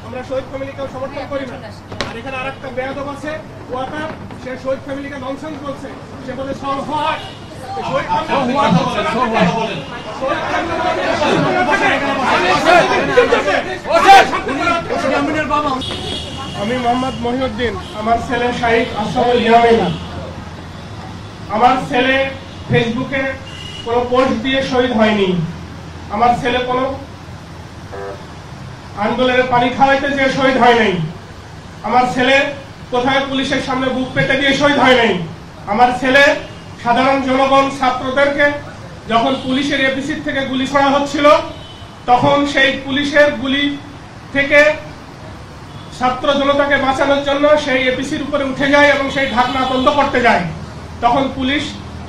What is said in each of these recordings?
আমরা শহীদ ফ্যামিলিকেও সমর্থন করি না। আর এখানে আরেকটা বেয়াদব আছে ওয়াকার, সে শহীদ ফ্যামিলিকে ননসেন্স বলছে, সে বলে সব হয় আমি মোহাম্মদ মহিউদ্দিন, আমার ছেলে শাহিদ আশরাফুল ইয়ামিন। আমার ছেলে ফেসবুকে কোনো পোস্ট দিয়ে শহীদ হয়নি, আমার ছেলে কোনো আন্দোলনে পানি খাওয়াইতে যে শহীদ হয় নাই, আমার ছেলে কোথায় পুলিশের সামনে বুক পেতে দিয়ে শহীদ হয় নাই, আমার ছেলে সাধারণ জনগণ ছাত্রদেরকে যখন পুলিশের এপিসি থেকে গুলি ছোড়া হচ্ছিল তখন সেই পুলিশের গুলি থেকে ছাত্র জনতাকে বাঁচানোর জন্য সেই এপিসির উপরে উঠে যায় এবং সেই ঢাকনা বন্ধ করতে যায়। তখন পুলিশ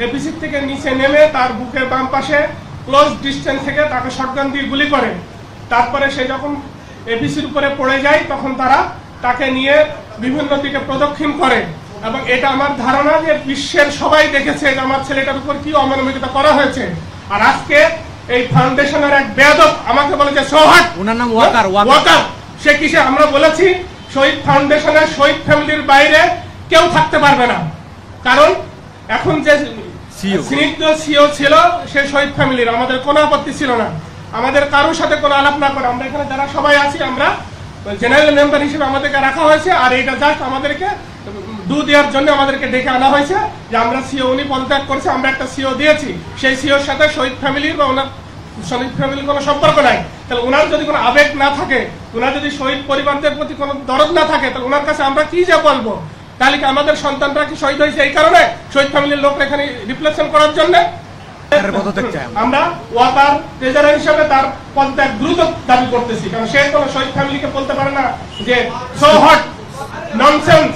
এপিসি থেকে নিচে নেমে তার বুকের বাম পাশে ক্লোজ ডিস্টেন্স থেকে তাকে শটগান দিয়ে গুলি করে। তারপরে সে যখন এপিসির উপরে পড়ে যায় তখন তারা তাকে নিয়ে বিভিন্ন দিকে প্রদক্ষিণ করে এবং এটা আমার ধারণা যে বিশ্বের সবাই দেখেছে যে আমার ছেলেটার উপর কি অমানবিকতা করা হয়েছে। আর আজকে এই ফাউন্ডেশনের এক বেয়াদব আমাকে বলে যে সোহাট, ওনার নাম ওয়াকার। সে কিসে? আমরা বলেছি শহীদ ফাউন্ডেশনের শহীদ ফ্যামিলির বাইরে কেউ থাকতে পারবে না, কারণ এখন যে স্নিগ্ধ সিও ছিল সে শহীদ ফ্যামিলির, আমাদের কোনো আপত্তি ছিল না, আমাদের কারোর সাথে কোনো আলাপ না করে আমরা এখানে যারা সবাই আছি আমরা জেনারেল মেম্বার হিসেবে আমাদেরকে রাখা হয়েছে। আর এইটা জাস্ট আমাদেরকে দেওয়ার জন্য আমাদেরকে ডেকে আনা হয়েছে যে আমরা সিও, উনি পদত্যাগ করেছে, আমরা একটা সিও দিয়েছি, সেই সিওর সাথে শহীদ ফ্যামিলির বা ওনার শহীদ ফ্যামিলির কোনো সম্পর্ক নাই। তাহলে ওনার যদি কোনো আবেগ না থাকে, ওনার যদি শহীদ পরিবারদের প্রতি কোনো দরদ না থাকে, তাহলে ওনার কাছে আমরা কি যে বলবো? তাহলে কি আমাদের সন্তানরা কি শহীদ হয়েছে এই কারণে শহীদ ফ্যামিলির লোক এখানে রিফ্লেকশন করার জন্য? আমরা ওয়াকার ট্রেজারার হিসেবে তার পদত্যাগ দ্রুত দাবি করতেছি, কারণ সে কোনো শহীদ ফ্যামিলিকে বলতে পারে না যে সো হট ননসেন্স